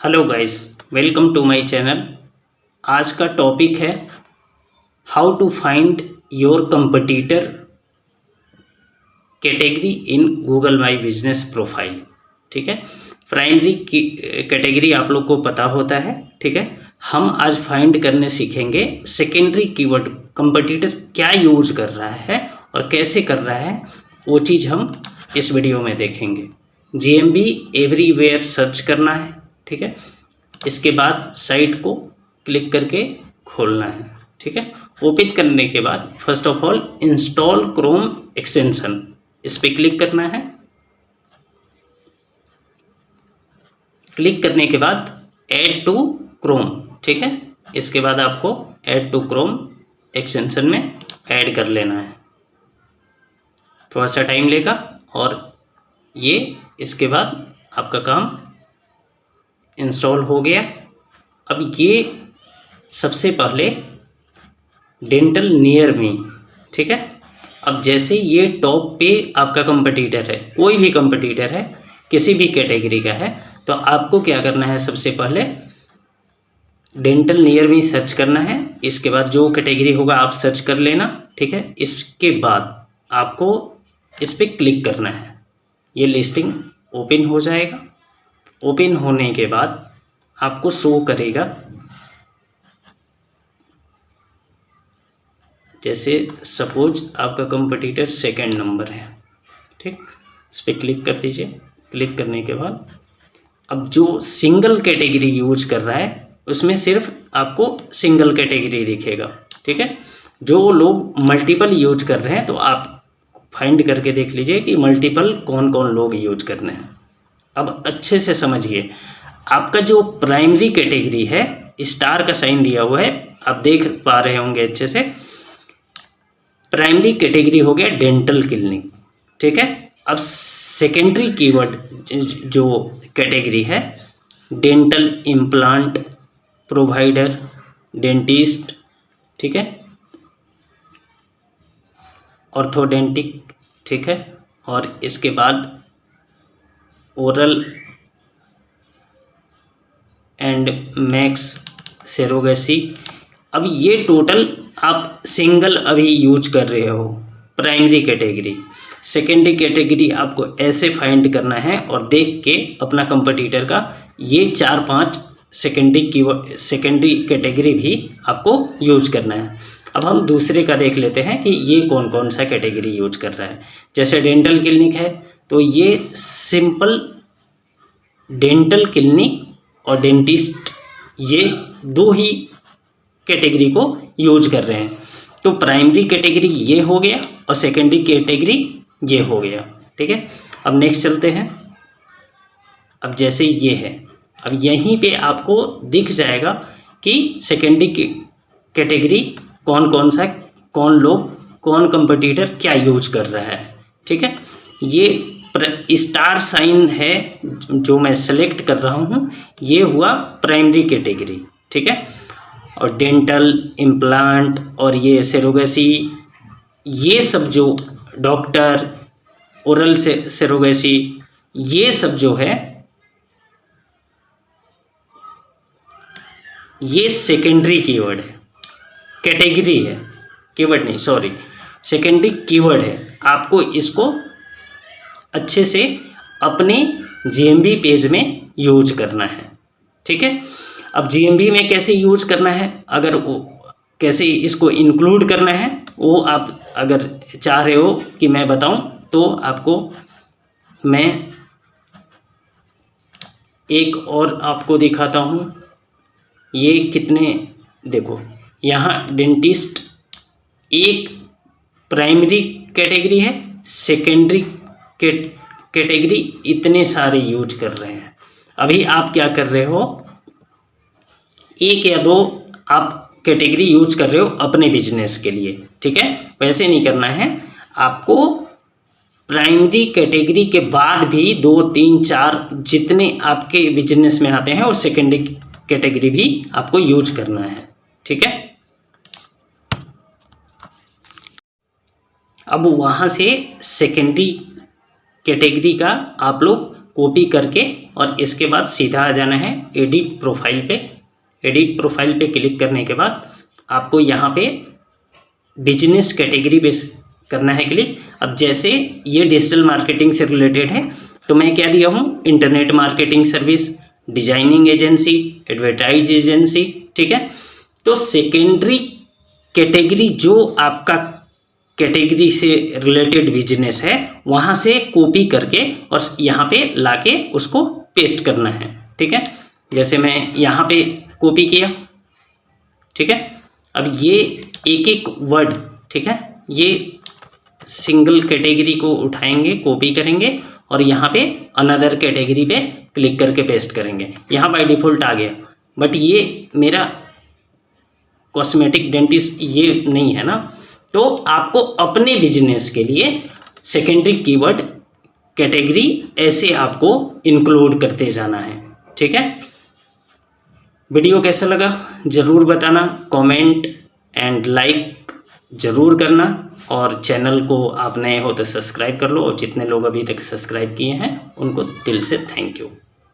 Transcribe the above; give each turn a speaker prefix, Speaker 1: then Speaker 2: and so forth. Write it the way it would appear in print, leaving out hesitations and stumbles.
Speaker 1: Hello guys, welcome to my channel. आज का topic है how to find your competitor category in Google my business profile. ठीक है, primary की category आप लोग को पता होता है। ठीक है, हम आज फाइंड करने सीखेंगे सेकेंडरी कीवर्ड, कंपटीटर क्या यूज कर रहा है और कैसे कर रहा है, वो चीज़ हम इस वीडियो में देखेंगे। जीएमबी एवरीवेयर सर्च करना है। ठीक है, इसके बाद साइट को क्लिक करके खोलना है। ठीक है, ओपन करने के बाद first of all install Chrome extension, इस पर क्लिक करना है। क्लिक करने के बाद ऐड टू क्रोम, ठीक है, इसके बाद आपको ऐड टू क्रोम एक्सटेंशन में ऐड कर लेना है। थोड़ा सा टाइम लेगा और ये इसके बाद आपका काम इंस्टॉल हो गया। अब ये सबसे पहले डेंटल नियर मी, ठीक है। अब जैसे ये टॉप पे आपका कंपटीटर है, कोई भी कंपटीटर है, किसी भी कैटेगरी का है, तो आपको क्या करना है, सबसे पहले डेंटल नियर मी सर्च करना है। इसके बाद जो कैटेगरी होगा आप सर्च कर लेना। ठीक है, इसके बाद आपको इस पर क्लिक करना है। ये लिस्टिंग ओपन हो जाएगा। ओपन होने के बाद आपको शो करेगा, जैसे सपोज आपका कंपटीटर सेकंड नंबर है। ठीक, इस पर क्लिक कर दीजिए। क्लिक करने के बाद अब जो सिंगल कैटेगरी यूज कर रहा है उसमें सिर्फ आपको सिंगल कैटेगरी दिखेगा। ठीक है, जो लोग मल्टीपल यूज कर रहे हैं तो आप फाइंड करके देख लीजिए कि मल्टीपल कौन कौन लोग यूज करने हैं। अब अच्छे से समझिए, आपका जो प्राइमरी कैटेगरी है, स्टार का साइन दिया हुआ है, आप देख पा रहे होंगे अच्छे से। प्राइमरी कैटेगरी हो गया डेंटल क्लिनिक। ठीक है, अब सेकेंडरी कीवर्ड जो कैटेगरी है, डेंटल इम्प्लांट प्रोवाइडर, डेंटिस्ट, ठीक है, ऑर्थोडेंटिक, ठीक है, और इसके बाद ओरल एंड मैक्स सेरोगेसी। अब ये टोटल आप सिंगल अभी यूज कर रहे हो प्राइमरी कैटेगरी। सेकेंडरी कैटेगरी आपको ऐसे फाइंड करना है और देख के अपना कंपटीटर का ये 4-5 सेकेंडरी कैटेगरी भी आपको यूज करना है। अब हम दूसरे का देख लेते हैं कि ये कौन कौन सा कैटेगरी यूज कर रहा है। जैसे डेंटल क्लिनिक है तो ये सिंपल डेंटल क्लिनिक और डेंटिस्ट, ये दो ही कैटेगरी को यूज कर रहे हैं। तो प्राइमरी कैटेगरी ये हो गया और सेकेंडरी कैटेगरी ये हो गया। ठीक है, अब नेक्स्ट चलते हैं। अब जैसे ये है, अब यहीं पे आपको दिख जाएगा कि सेकेंडरी कैटेगरी कौन कौन सा, कौन लोग, कौन कंपटीटर क्या यूज कर रहा है। ठीक है, ये स्टार साइन है जो मैं सेलेक्ट कर रहा हूँ, ये हुआ प्राइमरी कैटेगरी। ठीक है, और डेंटल इम्प्लांट और ये सेरोगेसी, ये सब जो डॉक्टर, ओरल से सेरोगेसी, ये सब जो है ये सेकेंडरी कीवर्ड है, कैटेगरी है, कीवर्ड नहीं, सॉरी, सेकेंडरी कीवर्ड है। आपको इसको अच्छे से अपने जीएमबी पेज में यूज करना है। ठीक है, अब जीएमबी में कैसे यूज करना है, अगर वो कैसे इसको इंक्लूड करना है, वो आप अगर चाह रहे हो कि मैं बताऊं तो आपको मैं एक और आपको दिखाता हूं। ये कितने, देखो यहाँ डेंटिस्ट एक प्राइमरी कैटेगरी है, सेकेंडरी कैटेगरी इतने सारे यूज कर रहे हैं। अभी आप क्या कर रहे हो, एक या दो आप कैटेगरी यूज कर रहे हो अपने बिजनेस के लिए। ठीक है, वैसे नहीं करना है आपको। प्राइमरी कैटेगरी के बाद भी 2, 3, 4 जितने आपके बिजनेस में आते हैं और सेकेंडरी कैटेगरी भी आपको यूज करना है। ठीक है, अब वहाँ से सेकेंडरी कैटेगरी का आप लोग कॉपी करके और इसके बाद सीधा आ जाना है एडिट प्रोफाइल पे। एडिट प्रोफाइल पे क्लिक करने के बाद आपको यहाँ पे बिजनेस कैटेगरी पे करना है क्लिक। अब जैसे ये डिजिटल मार्केटिंग से रिलेटेड है तो मैं क्या दिया हूँ, internet marketing service, designing agency, advertise agency, ठीक है। तो सेकेंडरी कैटेगरी जो आपका कैटेगरी से रिलेटेड बिजनेस है वहाँ से कॉपी करके और यहाँ पे लाके उसको पेस्ट करना है, ठीक है। जैसे मैं यहाँ पे कॉपी किया, ठीक है। अब ये एक एक वर्ड, ठीक है, ये सिंगल कैटेगरी को उठाएंगे, कॉपी करेंगे और यहाँ पे अनदर कैटेगरी पे क्लिक करके पेस्ट करेंगे। यहाँ बाय डिफ़ॉल्ट आ गया, बट ये मेरा कॉस्मेटिक डेंटिस्ट ये नहीं है ना। तो आपको अपने बिजनेस के लिए सेकेंडरी कीवर्ड कैटेगरी ऐसे आपको इंक्लूड करते जाना है, ठीक है। वीडियो कैसा लगा ज़रूर बताना, कमेंट एंड लाइक ज़रूर करना, और चैनल को आप नए हो तो सब्सक्राइब कर लो, और जितने लोग अभी तक सब्सक्राइब किए हैं उनको दिल से थैंक यू।